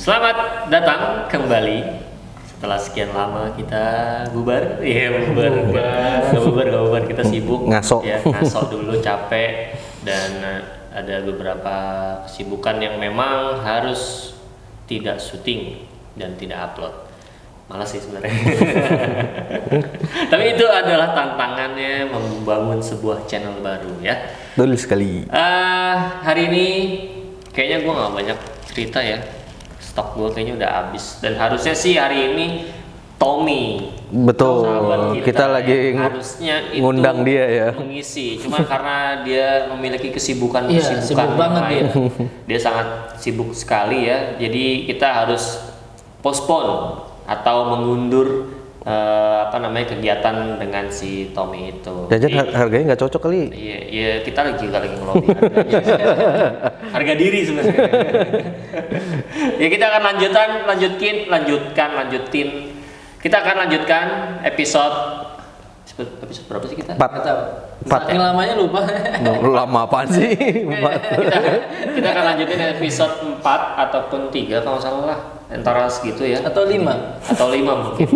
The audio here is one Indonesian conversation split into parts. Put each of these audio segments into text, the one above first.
Selamat datang kembali setelah sekian lama kita bubar. Iya bubar. Kita sibuk. Ngaso. Ya, ngaso dulu capek dan ada beberapa kesibukan yang memang harus tidak syuting dan tidak upload. Malas sih sebenarnya. Tapi itu adalah tantangannya membangun sebuah channel baru ya. Betul sekali. Hari ini kayaknya gue nggak banyak cerita ya. Stok gue kayaknya udah habis dan harusnya sih hari ini Tommy Betul. sahabat Kita lagi harusnya itu ngundang dia ya. mengisi, cuma karena dia memiliki kesibukan sibuk yang banget lain, dia sangat sibuk sekali ya. Jadi kita harus postpone atau mengundur kegiatan dengan si Tommy itu. Jajan harganya nggak cocok kali. Iya, kita lagi ngelobi harga diri sebenarnya. Ya kita akan lanjutin. Kita akan lanjutkan episode berapa sih kita? 4. Saking lamanya lupa. Lama apaan sih? kita akan lanjutin episode 4 ataupun 3 kalau nggak salah lah. Antara segitu ya. Atau 5 mungkin.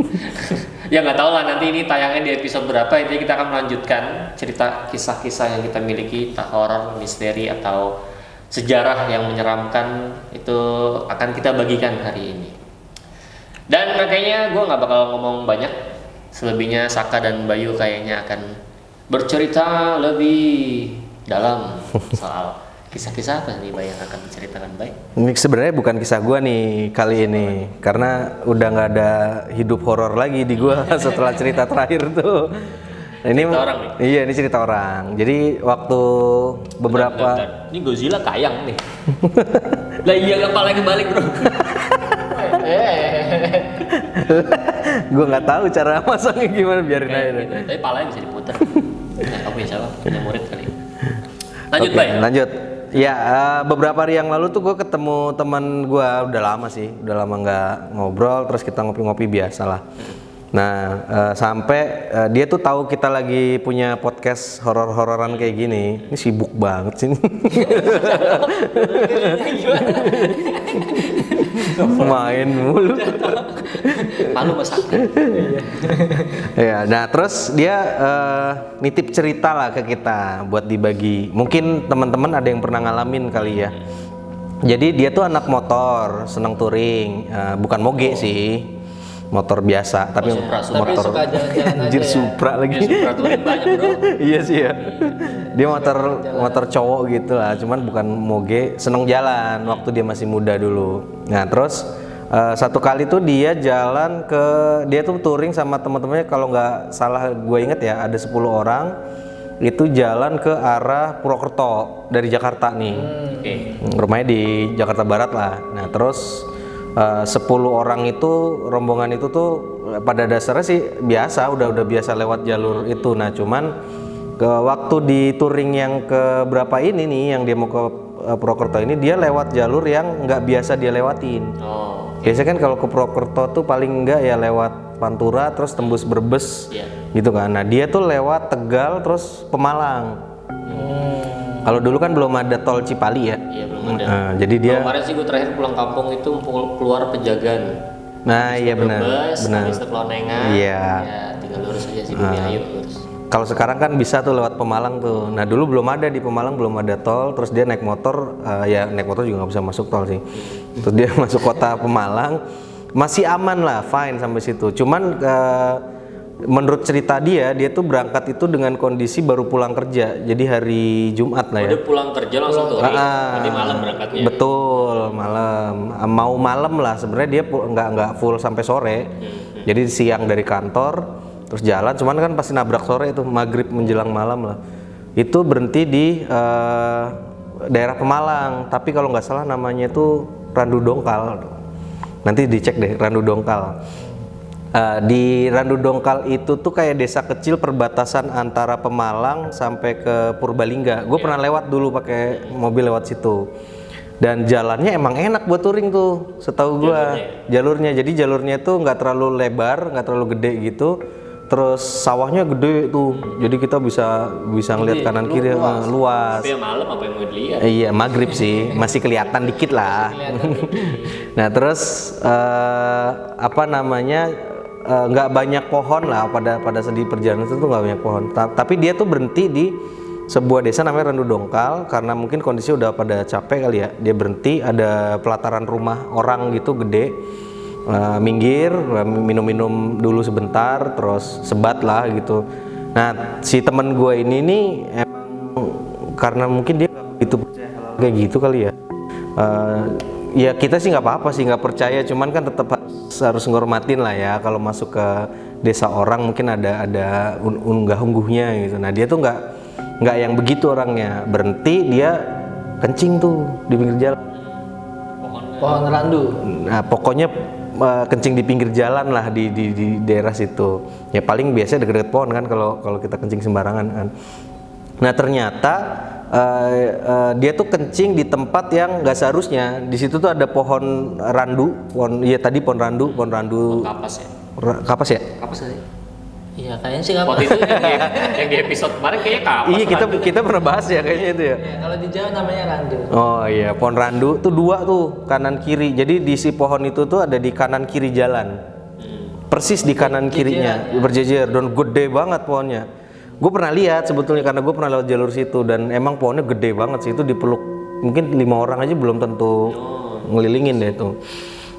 Ya nggak tahu lah nanti ini tayangnya di episode berapa. Intinya kita akan melanjutkan cerita kisah-kisah yang kita miliki, entah horor, misteri atau sejarah yang menyeramkan, itu akan kita bagikan hari ini. Dan kayaknya gue nggak bakal ngomong banyak. Selebihnya Saka dan Bayu kayaknya akan bercerita lebih dalam soal kisah-kisah apa nih Bay yang akan diceritakan Bay? Ini sebenarnya bukan kisah gua nih kali ini, karena udah nggak ada hidup horor lagi di gua setelah cerita terakhir tuh. Ini cerita orang nih? Iya, ini cerita orang. Jadi waktu beberapa Bentar. Ini Godzilla kayang nih. Lah iya kepalanya kebalik bro. gua nggak tahu cara masangnya gimana, biarin aja. Gitu. Tapi palanya bisa diputar. Nah, kamu ya siapa? Punya murid kali. Lanjut Oke, Bay. Lanjut. Ya, beberapa hari yang lalu tuh gue ketemu teman gue, udah lama nggak ngobrol, terus kita ngopi-ngopi biasa lah. Nah, sampai dia tuh tahu kita lagi punya podcast horor-hororan kayak gini. Ini sibuk banget sih. Main mulu. Malu masak. Ya, nah terus dia nitip cerita lah ke kita buat dibagi. Mungkin teman-teman ada yang pernah ngalamin kali ya. Jadi dia tuh anak motor, senang touring, bukan moge sih, motor biasa, tapi Supra. motor Tapi suka jalan-jalan anjir aja ya. Supra lagi. Supra tuh banyak bro. Iya sih ya. Dia motor cowok gitu lah, cuman bukan moge, seneng jalan waktu dia masih muda dulu. Nah terus satu kali tuh dia tuh touring sama teman-temannya, kalau nggak salah gue inget ya ada 10 orang itu jalan ke arah Purwokerto dari Jakarta nih. Oke. Rumahnya di Jakarta Barat lah. Nah terus 10 orang itu, rombongan itu tuh pada dasarnya sih biasa, udah biasa lewat jalur itu. Nah cuman ke waktu di touring yang ke berapa ini nih, yang dia mau ke Purwokerto ini, dia lewat jalur yang nggak biasa dia lewatin. Oh. Biasanya kan kalau ke Purwokerto tuh paling enggak ya lewat Pantura terus tembus Brebes, gitu kan. Nah dia tuh lewat Tegal terus Pemalang. Kalau dulu kan belum ada tol Cipali ya. Iya belum ada. Jadi dia. Kemarin sih gue terakhir pulang kampung itu keluar Pejagan. Nah iya benar. Habis itu Kelonengan. Iya. Ya tinggal lurus aja sih Bumi Ayu lurus. Kalau sekarang kan bisa tuh lewat Pemalang tuh. Nah dulu belum ada, di Pemalang belum ada tol. Terus dia naik motor, ya naik motor juga nggak bisa masuk tol sih. Terus dia masuk kota Pemalang, masih aman lah, fine sampai situ. Cuman menurut cerita dia tuh berangkat itu dengan kondisi baru pulang kerja. Jadi hari Jumat lah ya. Udah pulang kerja langsung touring. Nanti malam berangkatnya. Betul, malam. Mau malam lah sebenarnya, dia nggak full sampai sore. Jadi siang dari kantor terus jalan, cuman kan pasti nabrak sore itu, maghrib menjelang malam lah. Itu berhenti di daerah Pemalang, tapi kalau nggak salah namanya itu Randu Dongkal. Nanti dicek deh, Randu Dongkal. Di Randu Dongkal itu tuh kayak desa kecil perbatasan antara Pemalang sampai ke Purbalingga. Gue pernah lewat dulu pakai mobil lewat situ. Dan jalannya emang enak buat touring tuh, setahu gue. Jalurnya, jadi jalurnya tuh nggak terlalu lebar, nggak terlalu gede gitu. terus sawahnya gede tuh, jadi kita bisa ngelihat kanan kiri luas. Tapi yang malam apa yang mau dilihat? Iya, maghrib sih, masih kelihatan dikit lah. Nah terus apa namanya, nggak banyak pohon lah pada sedih perjalanan itu tuh nggak banyak pohon. Tapi dia tuh berhenti di sebuah desa namanya Randu Dongkal, karena mungkin kondisi udah pada capek kali ya. Dia berhenti, ada pelataran rumah orang gitu gede. Minggir, minum-minum dulu sebentar, terus sebat lah gitu. Nah si temen gue ini nih emang karena mungkin dia nggak begitu percaya hal kayak gitu kali ya. Ya kita sih nggak apa-apa sih, nggak percaya, cuman kan tetap harus ngormatin lah ya. Kalau masuk ke desa orang mungkin ada unggah-ungguhnya gitu. Nah dia tuh nggak yang begitu orangnya. Berhenti, dia kencing tuh di pinggir jalan. Pohon randu. Nah pokoknya kencing di pinggir jalan lah di daerah situ. Ya paling biasa deket-deket pohon kan kalau kita kencing sembarangan kan. Nah ternyata dia tuh kencing di tempat yang nggak seharusnya. Di situ tuh ada pohon randu, pohon randu. Kapas ya? Kapas ya? Kapas sih? Iya kayaknya sih kapas. Waktu itu yang di episode kemarin kayaknya kapas. Iya kita pernah bahas ya kayaknya itu ya. Ya, kalau di Jawa namanya randu. Oh iya, pohon randu tuh 2 tuh, kanan kiri. Jadi di si pohon itu tuh ada di kanan kiri jalan. Persis di kanan kirinya, berjejer dan gede banget pohonnya. Gue pernah lihat sebetulnya karena gue pernah lewat jalur situ, dan emang pohonnya gede banget sih, itu dipeluk mungkin 5 orang aja belum tentu ngelilingin deh itu.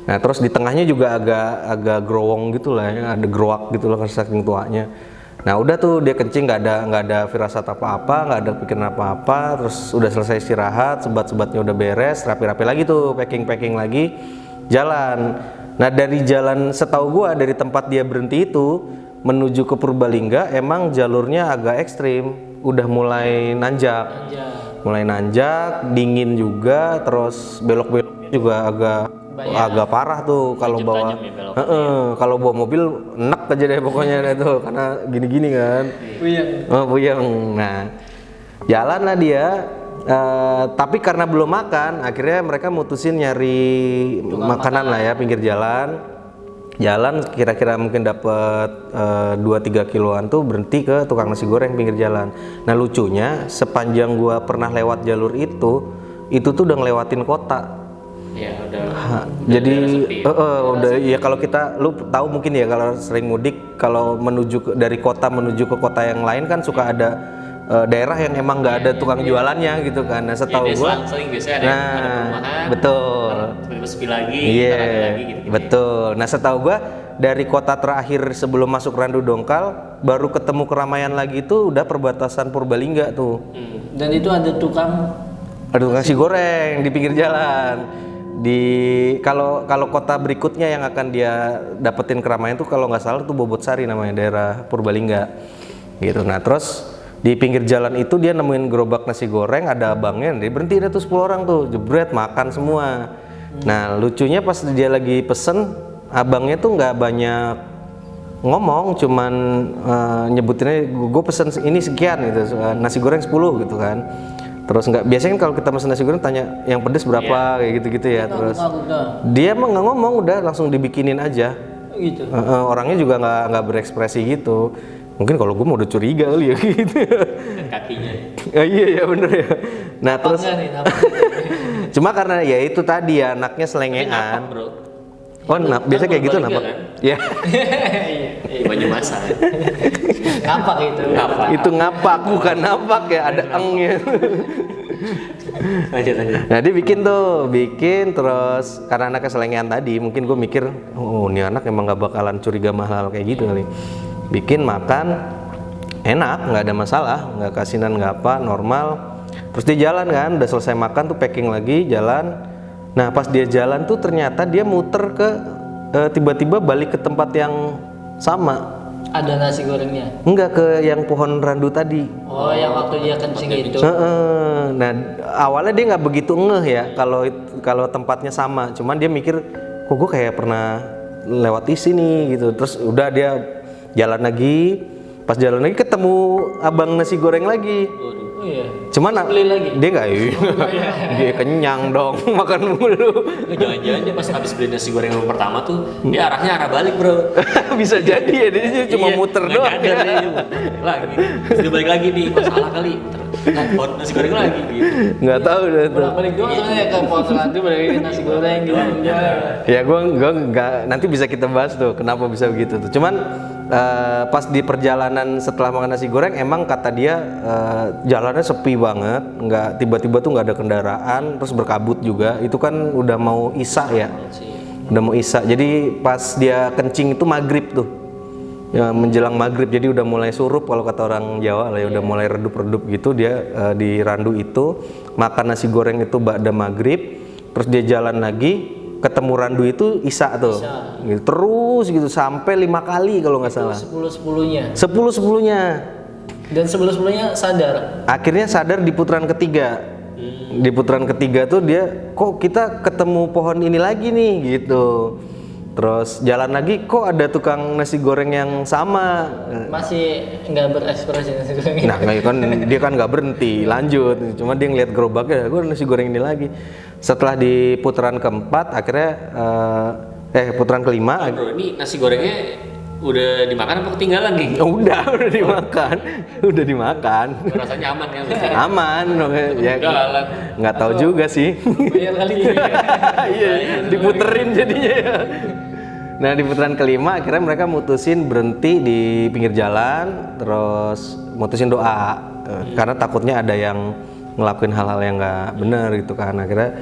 Nah terus di tengahnya juga agak growong gitu lah ya, ada geroak gitu loh karena saking tuanya. Nah udah tuh dia kencing, nggak ada firasat apa-apa, nggak ada pikiran apa-apa. Terus udah selesai istirahat, sebat-sebatnya udah beres, rapi-rapi lagi tuh, packing lagi, jalan. Nah dari jalan, setahu gua dari tempat dia berhenti itu menuju ke Purbalingga emang jalurnya agak ekstrim, udah mulai nanjak, dingin juga, terus belok-beloknya juga agak parah tuh kalau bawa kalau bawa mobil enak aja deh pokoknya tuh karena gini-gini kan. Puyeng. Nah jalan lah dia, tapi karena belum makan akhirnya mereka mutusin nyari makanan lah ya, pinggir jalan kira-kira mungkin dapat 2-3 kiloan tuh, berhenti ke tukang nasi goreng pinggir jalan. Nah lucunya sepanjang gua pernah lewat jalur itu tuh udah ngelewatin kota. Ya udah. Jadi udah ya, kalau kita, lu tahu mungkin ya kalau sering mudik, kalau dari kota menuju ke kota yang lain kan suka ada daerah yang emang nggak ada tukang jualannya gitu kan. Nah setahu gua biasanya ada perumahan, betul, tiba-tiba sepi lagi, ada lagi gitu. Betul. Nah setahu gua dari kota terakhir sebelum masuk Randu Dongkal baru ketemu keramaian lagi itu udah perbatasan Purbalingga tuh. Dan itu ada tukang nasi goreng di pinggir jalan. Kalau kota berikutnya yang akan dia dapetin keramaian tuh kalau nggak salah tuh Bobotsari namanya, daerah Purbalingga gitu. Nah terus di pinggir jalan itu dia nemuin gerobak nasi goreng, ada abangnya, dia berhenti, ada tuh 10 orang tuh jebret makan semua. Nah lucunya pas dia lagi pesen, abangnya tuh nggak banyak ngomong, cuman nyebutinnya gue pesen ini sekian gitu, nasi goreng 10 gitu kan. Terus biasanya kan kalau kita pesen nasi goreng tanya yang pedes berapa, kayak gitu-gitu ya. Terus dia emang nggak ngomong, udah langsung dibikinin aja. Gitu. Orangnya juga nggak berekspresi gitu. Mungkin kalau gue mau udah curiga kali ya gitu. Dan kakinya. Iya bener ya. Nah terus cuma karena ya itu tadi ya, anaknya selengean. Biasa kayak gitu napak. Ya. Baju masak. Ngapak itu. Itu ngapak, bukan napak ya, ada engnya. Lanjut. Nah dia bikin terus karena anaknya selengean tadi, mungkin gue mikir, ini anak emang nggak bakalan curiga mahal kayak gitu kali. Bikin makan, enak, nggak ada masalah, nggak kasinan nggak apa, normal. Terus dia jalan kan, udah selesai makan tuh packing lagi, jalan. Nah pas dia jalan tuh ternyata dia muter ke tiba-tiba balik ke tempat yang sama. Ada nasi gorengnya? Enggak, ke yang pohon randu tadi. Oh yang waktu dia kencing itu. Nah awalnya dia nggak begitu ngeh ya kalau tempatnya sama, cuman dia mikir kok gue kayak pernah lewat di sini gitu. Terus udah dia jalan lagi, pas jalan lagi ketemu abang nasi goreng lagi. Oh iya. Cuman Beli lagi? dia nggak, dia kenyang dong makan mulu. Jangan-jangan dia pas habis beli nasi goreng yang pertama tuh dia arahnya arah balik bro. Bisa jadi ya, dia cuma Iya, muter nggak doang. nyadar dia balik lagi. Terus dia balik lagi nih, kok salah kali. Nah, nasi goreng lagi gitu. Nggak tahu dah tuh. Balik doang soalnya ke pohon randu balik lagi nasi goreng gitu. Ya gua nggak, nanti bisa kita bahas tuh kenapa bisa begitu tuh. Cuman pas di perjalanan setelah makan nasi goreng emang kata dia jalannya sepi banget, nggak tiba-tiba tuh nggak ada kendaraan, terus berkabut juga. Itu kan udah mau isya ya, udah mau isya. Jadi pas dia kencing itu maghrib tuh, ya, menjelang maghrib. Jadi udah mulai surup kalau kata orang Jawa lah ya, udah mulai redup-redup gitu. Dia di randu itu makan nasi goreng itu ba'da maghrib, terus dia jalan lagi ketemu randu itu isya tuh. Gitu. Terus gitu sampai 5 kali kalau nggak salah. 10-10-nya. 10-10-nya. Dan 10-10-nya sadar. Akhirnya sadar di putaran ketiga. Di putaran ketiga tuh dia, kok kita ketemu pohon ini lagi nih gitu. Terus jalan lagi, kok ada tukang nasi goreng yang sama. Masih nggak berekspresi nasi goreng. Nah dia kan nggak berhenti, lanjut. Cuma dia ngeliat gerobaknya, gue nasi goreng ini lagi. Setelah di putaran keempat, akhirnya putaran kelima. Bro, ini nasi gorengnya udah dimakan apa ketinggalan nih? Udah dimakan. Rasanya aman ya? Berarti? Aman, ya Ketinggalan. nggak tahu juga sih. Bayar kali ini. Iya, diputerin jadinya ya. Nah di putaran kelima akhirnya mereka mutusin berhenti di pinggir jalan, terus mutusin doa karena takutnya ada yang ngelakuin hal-hal yang nggak bener gitu kan. Akhirnya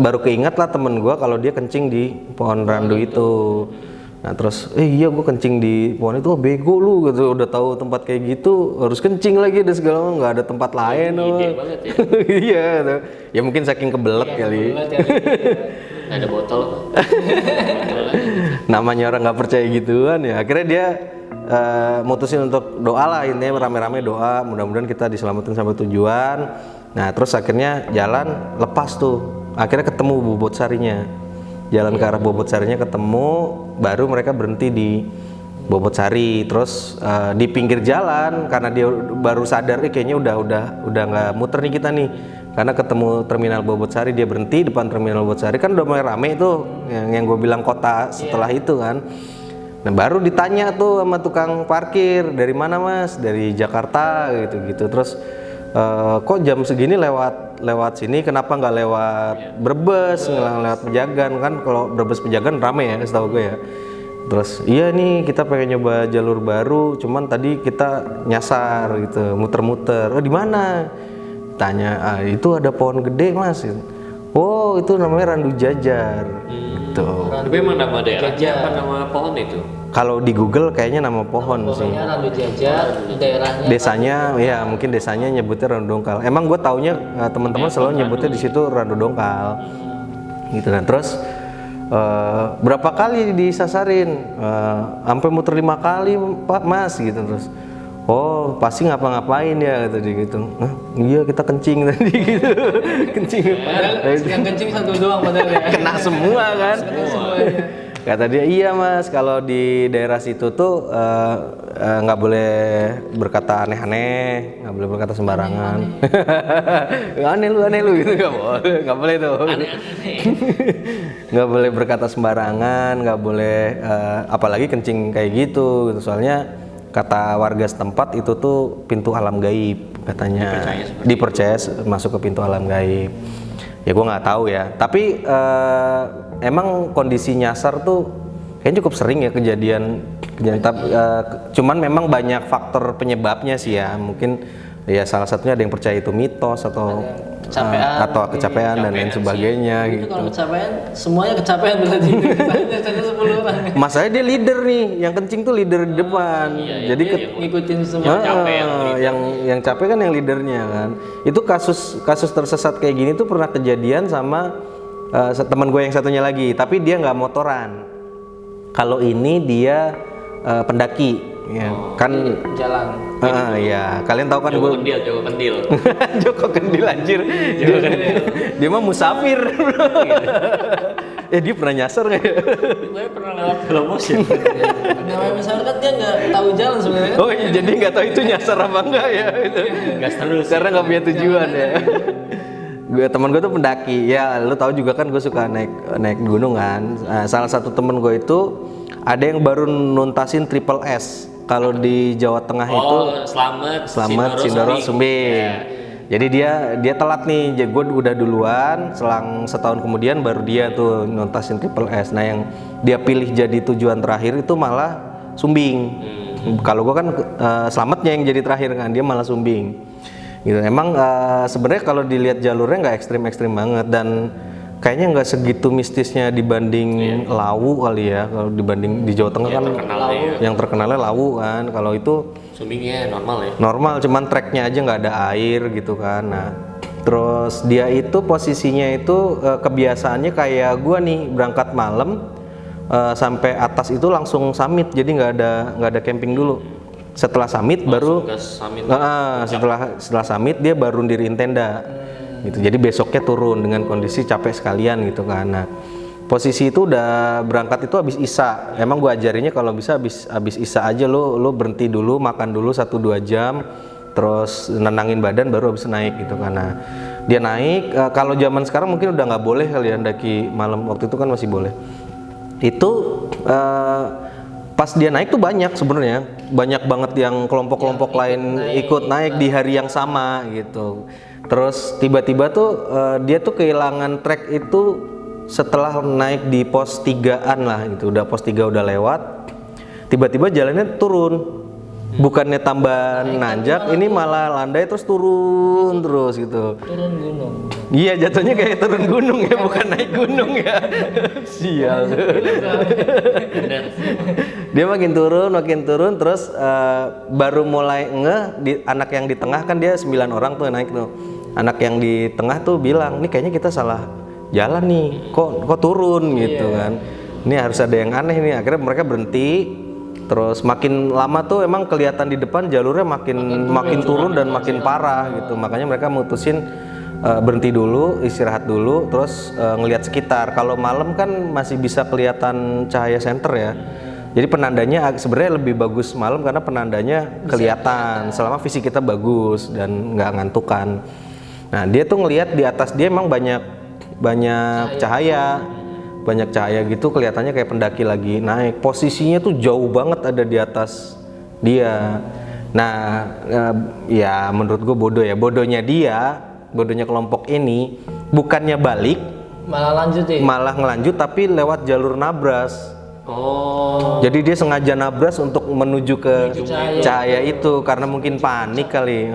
baru keinget lah temen gue kalau dia kencing di pohon randu itu. Nah terus iya gue kencing di pohon itu, bego lu gitu, udah tahu tempat kayak gitu harus kencing lagi dan segala macam, nggak ada tempat lain. Ide banget ya. Iya gitu. Ya mungkin saking kebelet kali. Ada botol. Namanya orang nggak percaya gituan ya. Akhirnya dia mutusin untuk doa lah, intinya rame-rame doa, mudah-mudahan kita diselamatin sampai tujuan. Nah terus akhirnya jalan lepas tuh, akhirnya ketemu Bobot Sarinya, jalan ke arah Bobot Sarinya ketemu, baru mereka berhenti di Bobot Sari. Terus di pinggir jalan karena dia baru sadar kayaknya udah nggak muter nih kita nih, karena ketemu terminal Bobot Sari, dia berhenti depan terminal Bobot Sari, kan udah mulai rame tuh yang gue bilang kota setelah itu kan. Nah baru ditanya tuh sama tukang parkir, dari mana mas? Dari Jakarta gitu. Terus kok jam segini lewat sini, kenapa nggak lewat Brebes, lewat Pejagan kan? Kalau Brebes Pejagan rame ya, setahu gue ya. Terus iya nih kita pengen nyoba jalur baru, cuman tadi kita nyasar gitu, muter-muter. Oh di mana? Tanya, itu ada pohon gede mas. Oh itu namanya Randu Jajar. Gitu. Tapi emang nama daerahnya apa nama pohon itu? Kalau di Google kayaknya nama pohon sih. Pokoknya Randu Jajar, daerahnya. Desanya, ya mungkin desanya nyebutnya Randu Dongkal. Emang gue taunya teman-teman selalu nyebutnya di situ Randu Dongkal. Gitu kan. Terus berapa kali disasarin? Sampai muter 5 kali Pak Mas gitu. Terus oh pasti ngapa-ngapain ya gitu. Iya kita kencing tadi gitu. Kencing. Padahal yang kencing satu doang padahal ya. Kena semua kan. Kata dia iya mas, kalau di daerah situ tuh nggak boleh berkata aneh-aneh, nggak boleh berkata sembarangan. aneh lu gitu nggak boleh tuh. Nggak boleh berkata sembarangan, nggak boleh apalagi kencing kayak gitu. Soalnya kata warga setempat itu tuh pintu alam gaib katanya, dipercaya masuk ke pintu alam gaib. Ya gue nggak tahu ya, tapi emang kondisi nyasar tuh kayaknya cukup sering ya kejadian cuman memang banyak faktor penyebabnya sih ya. Mungkin ya salah satunya ada yang percaya itu mitos atau kecapean dan lain sebagainya Itu gitu. kalau kecapean, semuanya kecapean berarti. Jadi 10 orang. Masalahnya dia leader nih, yang kencing tuh leader di depan. Jadi Ngikutin semua. yang capek kan yang leadernya kan. Itu kasus tersesat kayak gini tuh pernah kejadian sama teman gue yang satunya lagi, tapi dia nggak motoran. Kalau ini dia pendaki, ya kan Jalan. ya kalian tahu kan Joko gue Kendil. Joko Kendil anjir. Dia mah musafir. dia pernah nyasar nggak ya? Gue pernah lewat slow motion. Namanya misalnya kan dia nggak tahu jalan sebenarnya kan. Oh iya, jadi nggak tahu itu nyasar apa enggak ya itu. Gas terus. Karena nggak punya tujuan ya. Teman gue tuh pendaki, ya lu tahu juga kan gue suka naik gunung kan. Nah, salah satu temen gue itu ada yang baru nuntasin triple S. Kalau di Jawa Tengah itu Slamet, Sindoro, Sumbing. Ya. Jadi dia telat nih, jadi gue udah duluan, selang setahun kemudian baru dia tuh nuntasin triple S. Nah yang dia pilih jadi tujuan terakhir itu malah Sumbing. Kalau gue kan Slametnya yang jadi terakhir kan, dia malah Sumbing. Gitu. Emang sebenarnya kalau dilihat jalurnya nggak ekstrim banget dan kayaknya nggak segitu mistisnya dibanding Lawu kali ya. Kalau dibanding di Jawa Tengah kan yang terkenalnya Lawu kan. Kalau itu Sumbingnya normal ya. Normal, cuman treknya aja nggak ada air gitu kan. Nah, terus dia itu posisinya itu kebiasaannya kayak gua nih berangkat malam sampai atas itu langsung summit. Jadi nggak ada camping dulu. Setelah summit baru setelah summit dia baru diriin tenda gitu. Jadi besoknya turun dengan kondisi capek sekalian gitu kan. Nah, posisi itu udah berangkat itu habis isya. Emang gua ajarinnya kalau bisa habis isya aja lu berhenti dulu, makan dulu 1-2 jam, terus nenangin badan baru habis naik gitu kan. Nah, dia naik kalau zaman sekarang mungkin udah nggak boleh kali ya daki malam, waktu itu kan masih boleh. Itu pas dia naik tuh banyak sebenarnya, banyak banget yang kelompok-kelompok lain ikut naik di hari yang sama gitu. Terus tiba-tiba tuh dia tuh kehilangan trek itu setelah naik di pos 3-an lah gitu. Udah pos 3 udah lewat, tiba-tiba jalannya turun. Bukannya tambah nanjak, ini malah landai terus turun terus gitu. Turun gunung. Iya, jatuhnya kayak turun gunung ya, bukan naik gunung ya. Sial. Dia makin turun terus baru mulai anak yang di tengah kan dia 9 orang tuh naik tuh. Anak yang di tengah tuh bilang, "Nih kayaknya kita salah jalan nih. Kok turun gitu kan. Ini harus ada yang aneh nih." Akhirnya mereka berhenti. Terus makin lama tuh emang kelihatan di depan jalurnya makin turun dan makin parah gitu. Makanya mereka mutusin berhenti dulu, istirahat dulu, terus ngelihat sekitar. Kalau malam kan masih bisa kelihatan cahaya senter ya. Jadi penandanya sebenarnya lebih bagus malam karena penandanya kelihatan selama fisik kita bagus dan nggak ngantukan. Nah, dia tuh ngelihat di atas dia emang banyak cahaya. Banyak cahaya gitu, kelihatannya kayak pendaki lagi naik. Posisinya tuh jauh banget ada di atas dia. Nah, ya menurut gue bodoh ya. Bodohnya kelompok ini bukannya balik, malah ngelanjut tapi lewat jalur nabras. Oh. Jadi dia sengaja nabras untuk menuju ke cahaya itu karena mungkin panik kali.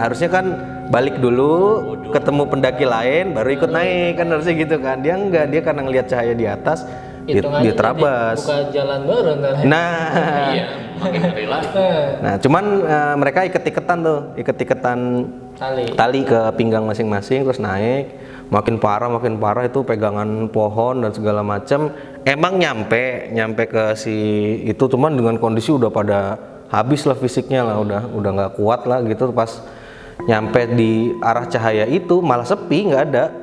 Harusnya kan balik dulu, ketemu pendaki lain, baru ikut naik kan harusnya gitu kan. Dia enggak, dia karena ngelihat cahaya di atas, dia terabas. Buka jalan baru ntar. Nah, Iya, makin ngeri lagi. nah cuman mereka iket-iketan tali ke pinggang masing-masing terus naik. Makin parah itu pegangan pohon dan segala macam. Emang nyampe ke si itu, cuman dengan kondisi udah pada habis lah fisiknya lah, udah nggak kuat lah gitu. Pas nyampe di arah cahaya itu malah sepi, nggak ada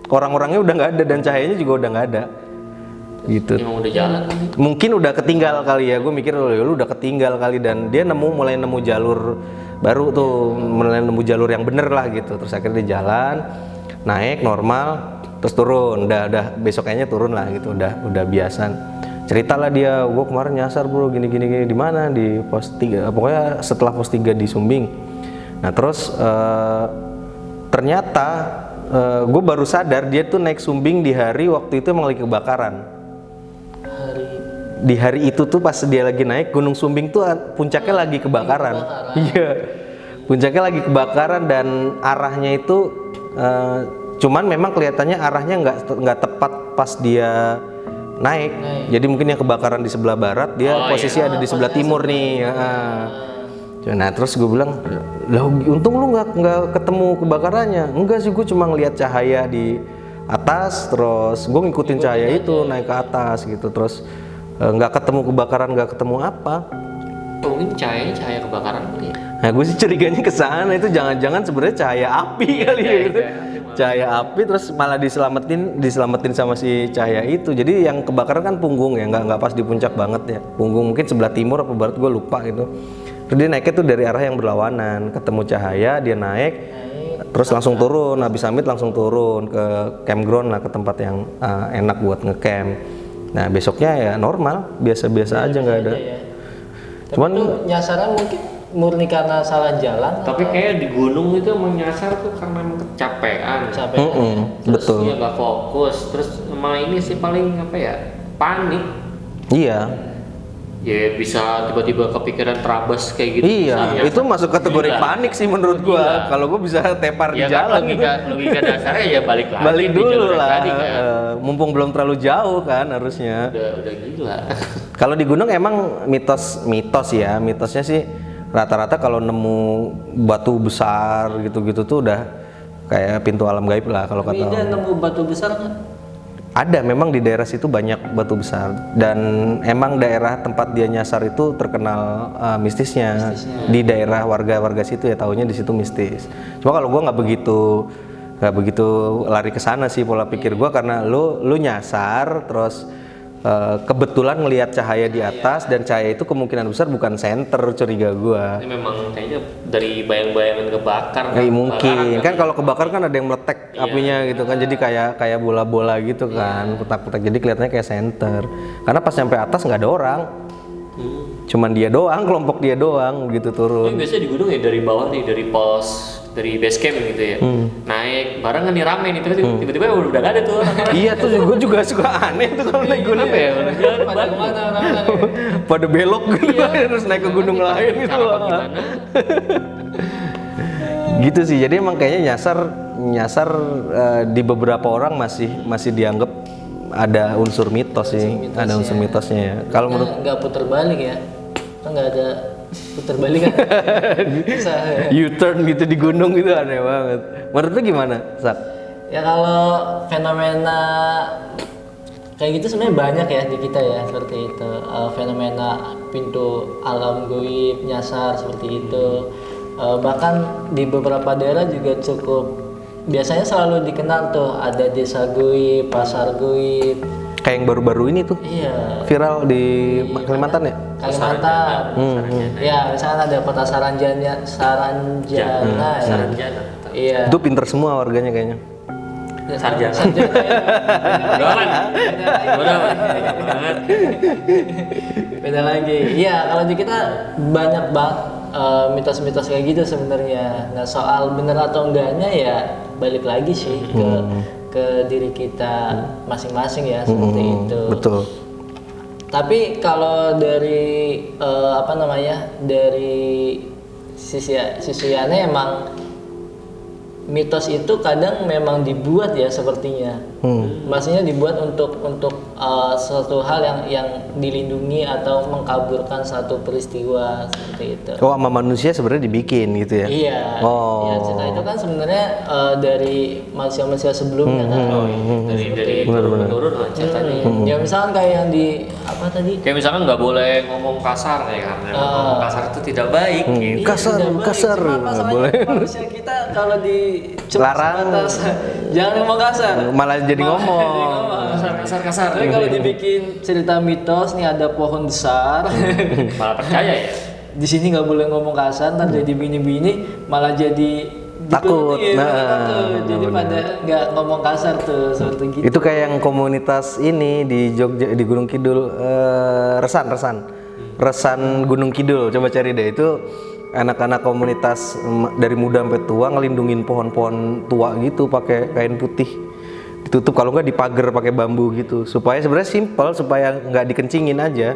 orang-orangnya, udah nggak ada dan cahayanya juga udah nggak ada gitu. Emang udah jalan. Mungkin udah ketinggal kali ya, gue mikir lu udah ketinggal kali, dan dia mulai nemu jalur baru tuh, mulai nemu jalur yang bener lah gitu. Terus akhirnya dia jalan naik normal terus turun, udah besoknya turun lah gitu, udah biasa. Cerita lah dia, gue kemarin nyasar bro gini di mana, di pos 3, pokoknya setelah pos 3 di Sumbing. Nah terus ternyata gue baru sadar dia tuh naik Sumbing di hari waktu itu emang lagi kebakaran. Di hari itu tuh pas dia lagi naik Gunung Sumbing tuh puncaknya lagi kebakaran. Iya, puncaknya lagi kebakaran dan arahnya itu cuman memang kelihatannya arahnya nggak tepat pas dia naik. Jadi mungkin yang kebakaran di sebelah barat, dia posisi ada di sebelah timur nih. Nah terus gue bilang, lah untung lu nggak ketemu kebakarannya. Enggak sih, gue cuma ngelihat cahaya di atas, terus gue ngikutin cahaya itu naik ke atas gitu, terus nggak ketemu kebakaran, nggak ketemu apa. Mungkin cahaya kebakaran kali ya. Nah, gue sih curiganya ke sana, itu jangan-jangan sebenarnya cahaya api kali ya gitu. Cahaya api terus malah diselamatin sama si cahaya itu. Jadi yang kebakaran kan punggung ya, nggak pas di puncak banget ya. Punggung mungkin sebelah timur apa barat gue lupa gitu. Terus dia naiknya tuh dari arah yang berlawanan, ketemu cahaya dia naik, terus langsung turun. Habis summit langsung turun ke campground lah, ke tempat yang enak buat ngecamp. Nah besoknya ya normal, biasa-biasa aja nggak ada. Ya. Cuman itu nyasarnya mungkin murni karena salah jalan. Tapi kayak di gunung itu menyasar tuh karena emang kecapean. Terus Betul. dia nggak fokus. Terus sama ini sih paling apa ya? Panik. Iya. Ya bisa tiba-tiba kepikiran terabas kayak gitu. Iya, itu masuk kategori panik sih menurut gua. Kalau gua bisa tepar di Ya jalan kan logika dasarnya ya balik lagi. balik di dulu jalur yang lah. tadi kan. Mumpung belum terlalu jauh kan harusnya. Udah gila. Kalau di gunung emang mitos ya, mitosnya sih rata-rata kalau nemu batu besar gitu-gitu tuh udah kayak pintu alam gaib lah kalau Tapi kata dia orang. nemu batu besar kan? Ada, memang di daerah situ banyak batu besar dan emang daerah tempat dia nyasar itu terkenal mistisnya. Di daerah warga situ ya taunya di situ mistis. Cuma kalau gua nggak begitu lari ke sana sih pola pikir gua, karena lu nyasar terus kebetulan ngelihat cahaya di atas dan cahaya itu kemungkinan besar bukan senter, curiga gua. Ini memang kayaknya dari bayang-bayangan kebakar. Mungkin kan kalau kebakar kan ada yang meletek apinya gitu kan, jadi kayak bola-bola gitu kan, petak-petak, jadi kelihatannya kayak senter. Karena pas sampai atas nggak ada orang, cuman dia doang, kelompok dia doang gitu Tapi turun. biasanya di gunung ya dari bawah nih, dari base camp gitu ya. Naik barengan nih rame nih, tiba-tiba udah gak ada tuh orang-orang. Iya tuh, gue juga suka aneh tuh kalau naik gunung Kenapa ya? Udah jalan Pada kemana orang-orang? pada belok gitu, terus naik ke gunung lain gitu. Cara apa gimana? Gitu sih, jadi emang kayaknya nyasar di beberapa orang masih dianggap ada unsur mitos sih, ada unsur mitosnya ya. Kalau menurut nggak puter balik ya, kan nggak ada puter balik kan? Bisa. U-turn gitu di gunung gitu aneh banget. Menurut lu gimana, Sak? Ya kalau fenomena kayak gitu sebenarnya banyak ya di kita ya, seperti itu. Fenomena pintu alam gaib, nyasar seperti itu. Bahkan di beberapa daerah juga cukup biasanya selalu dikenal tuh, ada desa gaib, pasar gaib. Kayak yang baru-baru ini tuh Iya. viral di Kalimantan ya? Kalimantan. Ya, misalnya ada kota Saranjana ya. Saranjana. Iya. Itu pinter semua warganya kayaknya. Sarjana. Sarjana ya. Udah aman. Banget. Beda lagi. Iya, kalau di kita banyak banget mitos-mitos kayak gitu sebenarnya. Nah, soal benar atau enggaknya ya balik lagi sih ke diri kita masing-masing ya, seperti itu. Betul. Tapi kalau dari dari sisiannya emang mitos itu kadang memang dibuat ya sepertinya. Maksudnya dibuat untuk suatu hal yang dilindungi atau mengkaburkan satu peristiwa seperti itu. Oh, sama manusia sebenarnya dibikin gitu ya? Iya. Oh. Ya, cerita itu kan sebenarnya dari manusia-manusia sebelumnya kan. Dari turun lah ceritanya. Ya misalkan kayak yang di apa tadi? Kayak misalkan nggak boleh ngomong kasar ya kan? Ngomong kasar itu tidak baik. Gitu. Kasar, Iya, tidak baik. kasar. Cuma Nggak masalahnya boleh. manusia kita kalau di Larang. jangan ngomong kasar. Malah jadi ngomong. Kasar. Tapi kalau dibikin cerita mitos nih, ada pohon besar, Malah percaya ya. di sini nggak boleh ngomong kasar, ntar jadi bini-bini malah jadi Takut. diturutin, Nah, takut. Jadi benar. pada nggak ngomong kasar tuh seperti gitu. Itu kayak yang komunitas ini di Jogja, di Gunung Kidul, Resan Gunung Kidul, coba cari deh, itu anak-anak komunitas dari muda sampai tua ngelindungin pohon-pohon tua gitu pakai kain putih, ditutup, kalau nggak dipagar pakai bambu gitu, supaya sebenarnya simpel, supaya nggak dikencingin aja,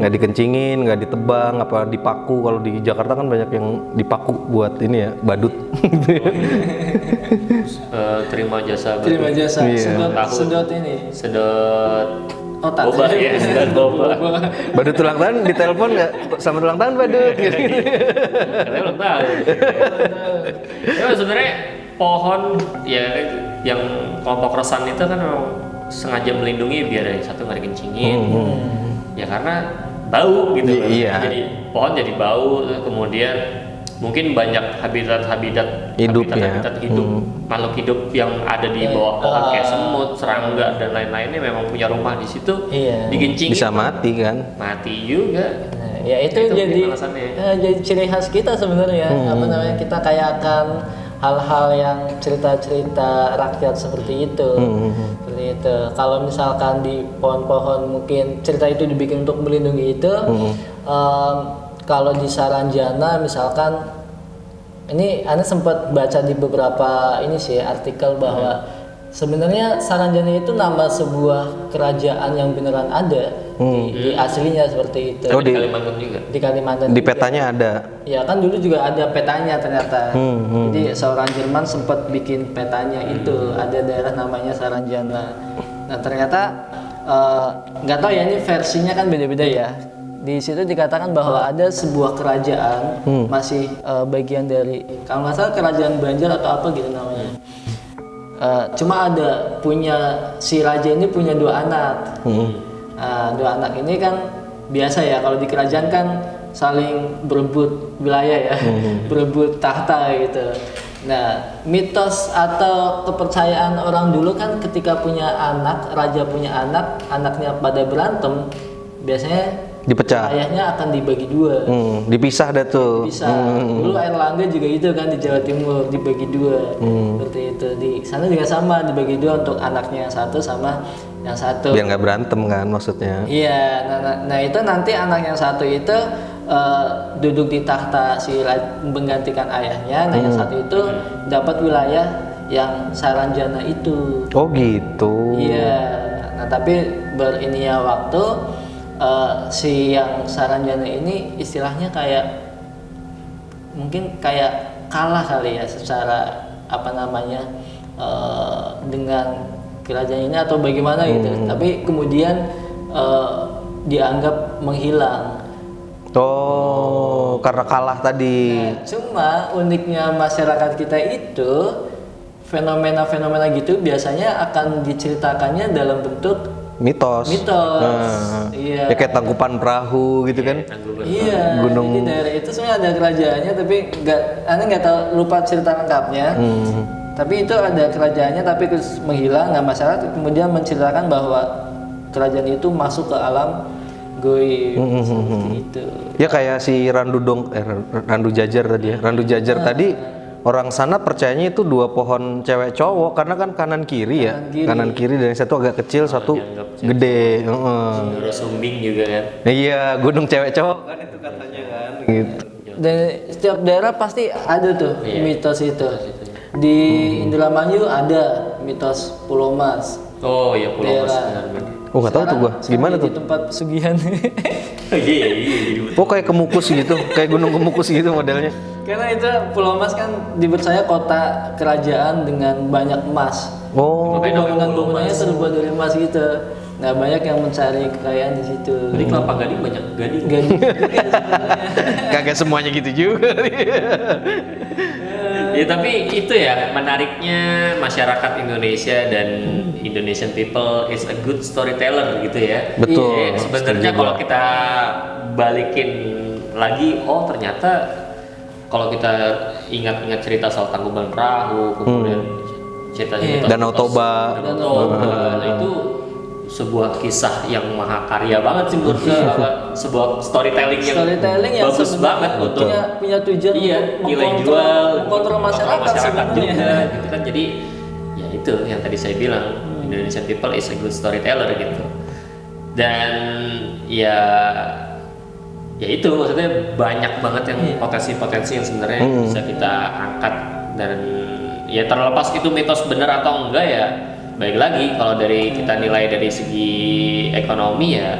nggak dikencingin, nggak ditebang apa dipaku. Kalau di Jakarta kan banyak yang dipaku buat ini ya, badut. Terima jasa batu. Terima jasa, Iya. sedot ini. Sedot Otak. boba ya, sedot boba. Badut ulang tahun ditelepon nggak, selamat ulang tahun badut. Katanya belum tahu. Ya sebenarnya pohon ya yang kelompok resan itu kan memang sengaja melindungi biar yang satu nggak dikencingin. Ya karena bau gitu kan. Iya. Jadi pohon jadi bau, kemudian mungkin banyak habitat Hidup hidup makhluk hidup yang ada di bawah pohon kayak semut, serangga dan lain-lainnya memang punya rumah di situ. Iya. Digencingin Bisa mati kan. mati juga. Nah, ya itu Itu jadi mungkin alasannya. jadi ciri khas kita sebenarnya. Apa namanya, kita kayakan hal-hal yang cerita-cerita rakyat seperti itu. Seperti itu. Kalau misalkan di pohon-pohon mungkin cerita itu dibikin untuk melindungi itu. Kalau di Saranjana misalkan, ini Anda sempat baca di beberapa ini sih artikel bahwa sebenarnya Saranjana itu nama sebuah kerajaan yang beneran ada di aslinya seperti itu. Oh, Di Kalimantan juga. Di Kalimantan Di juga. petanya ada. Ya kan dulu juga ada petanya ternyata. Jadi seorang Jerman sempat bikin petanya itu, ada daerah namanya Saranjana. Nah ternyata nggak tahu ya, ini versinya kan beda-beda ya. Di situ dikatakan bahwa ada sebuah kerajaan masih bagian dari, kalau nggak salah kerajaan Banjar atau apa gitu namanya. Cuma ada si raja ini punya 2 anak. 2 anak ini kan biasa ya kalau di kerajaan kan saling berebut wilayah ya, berebut tahta gitu. Nah, mitos atau kepercayaan orang dulu kan ketika punya anak, raja punya anak, anaknya pada berantem, biasanya Dipecah. wilayahnya akan dibagi 2. Dipisah dah tuh. Bisa. Dulu Airlangga juga itu kan di Jawa Timur dibagi 2. Seperti itu. Di sana juga sama, dibagi 2 untuk anaknya yang satu sama yang satu. Biar nggak berantem kan maksudnya. Iya, nah itu nanti anak yang satu itu duduk di tahta menggantikan ayahnya. Nah yang satu itu dapat wilayah yang Saranjana itu. Oh gitu. Iya. Nah tapi berinia waktu si yang Saranjana ini istilahnya kayak mungkin kayak kalah kali ya secara apa namanya dengan kerajaan ini atau bagaimana gitu. Tapi kemudian dianggap menghilang. Oh, karena kalah tadi. Nah, cuma uniknya masyarakat kita itu fenomena-fenomena gitu biasanya akan diceritakannya dalam bentuk Mitos. Iya. Ya kayak Tangkupan Perahu gitu kan. Iya. Gunung. Jadi daerah itu sebenarnya ada kerajaannya tapi nggak tahu, lupa cerita lengkapnya. Tapi itu ada kerajaannya tapi terus menghilang. Nah masyarakat kemudian menceritakan bahwa kerajaan itu masuk ke alam goib seperti itu. Ya kayak si Randu Jajar tadi ya. Randu Jajar tadi orang sana percayanya itu 2 pohon cewek cowok karena kan kanan kiri ya. Kanan kiri dan yang satu agak kecil, satu gede. Doro Sumbing juga kan. Iya, gunung cewek cowok kan itu katanya kan. Gitu. Dan setiap daerah pasti ada tuh mitos itu. Di Indramayu ada mitos Pulau Mas. Oh iya, Pulau Mas. Oh nggak tahu tuh gua. Gimana tuh? Di tempat pesugihan. Iya. Oh kayak Kemukus gitu, kayak gunung Kemukus gitu modelnya. Karena itu Pulau Mas kan dipercaya kota kerajaan dengan banyak emas. Oh. Bangunan-bangunannya terbuat dari emas gitu. Nah banyak yang mencari kekayaan di situ. Di Kelapa Gading banyak gading. Gading juga sebenarnya. Kagak semuanya gitu juga. Ya tapi itu ya menariknya masyarakat Indonesia dan Indonesian people is a good storyteller gitu ya. Betul. Jadi sebenarnya kalau kita balikin lagi, oh ternyata kalau kita ingat-ingat cerita soal Tangkuban Perahu, kemudian cerita-cerita Danau Toba. Nah, itu sebuah kisah yang mahakarya banget sih menurut saya. Sebuah storytelling yang bagus banget untuk punya tujuan nilai jual, mengkontrol masyarakat sebenarnya juga gitu kan. Jadi ya itu yang tadi saya bilang, Indonesian people is a good storyteller gitu. Dan ya itu maksudnya banyak banget yang potensi-potensi yang sebenarnya bisa kita angkat. Dan ya terlepas itu mitos benar atau enggak ya, baik lagi kalau dari kita nilai dari segi ekonomi ya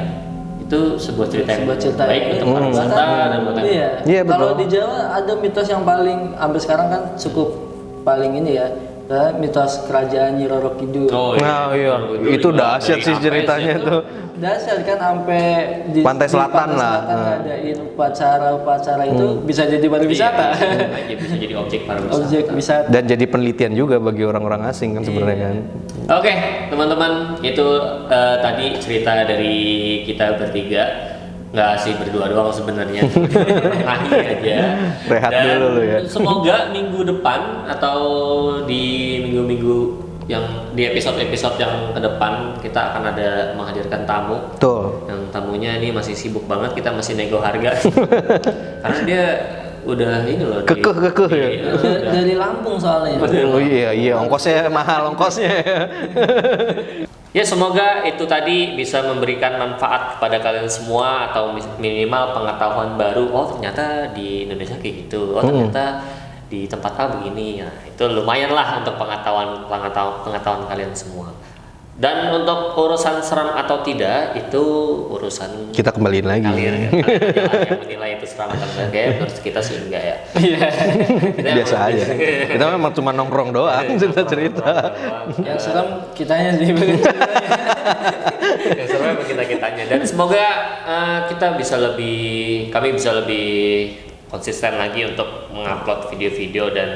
itu sebuah cerita yang baik untuk pariwisata dan buat Iya, kalau betul. di Jawa ada mitos yang paling sampai sekarang kan cukup paling ini ya, mitos kerajaan Nyi Roro Kidul. Nah iya, itu dahsyat sih ceritanya tuh. Dahsyat kan sampai di Pantai Selatan di lah. ngadain upacara itu bisa jadi pariwisata. Iya, bisa jadi objek pariwisata. Objek wisata. Dan jadi penelitian juga bagi orang-orang asing kan sebenarnya kan. Oke, teman-teman, itu tadi cerita dari kita bertiga. Nggak sih, berdua doang sebenarnya. Tengahi aja. Rehat Dan dulu lu ya. semoga minggu depan atau di minggu-minggu yang di episode-episode yang ke depan kita akan ada menghadirkan tamu. Betul. Yang tamunya ini masih sibuk banget, kita masih nego harga. Karena dia udah ini loh. Kekeh ya. Dari Lampung soalnya. Oh iya, ongkosnya mahal ongkosnya. Ya semoga itu tadi bisa memberikan manfaat kepada kalian semua atau minimal pengetahuan baru. Oh ternyata di Indonesia kayak gitu. Oh ternyata di tempat A begini. Nah, itu lumayan lah untuk pengetahuan kalian semua. Dan untuk urusan seram atau tidak itu urusan Kita kembaliin lagi. kalian yang menilai itu seram atau enggak. Menurut kita sih enggak ya. Kita Biasa emang- aja. Kita memang cuma nongkrong doang cerita-cerita. Yang serem kitanya sih. Yang seru emang kita-kitanya. Dan semoga kami bisa lebih konsisten lagi untuk mengupload video-video dan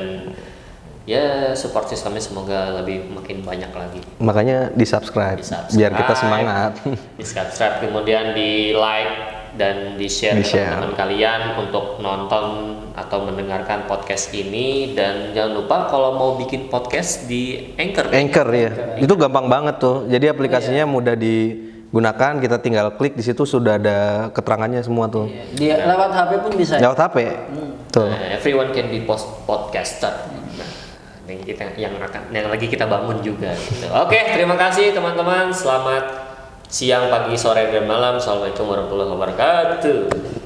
ya support sistemnya semoga lebih makin banyak lagi. Makanya di-subscribe Di-subscribe, biar kita semangat. Di subscribe, kemudian di like dan di share ke Di-share. teman-teman kalian untuk nonton atau mendengarkan podcast ini. Dan jangan lupa kalau mau bikin podcast di Anchor. Anchor ya. Itu gampang banget tuh. Jadi aplikasinya mudah digunakan, kita tinggal klik di situ sudah ada keterangannya semua tuh. Dia lewat HP pun bisa. Lewat HP. Tuh. Nah, everyone can be podcaster. Nah, yang lagi kita bangun juga. Gitu. Oke, terima kasih teman-teman. Selamat siang, pagi, sore, dan malam. Assalamualaikum warahmatullahi wabarakatuh.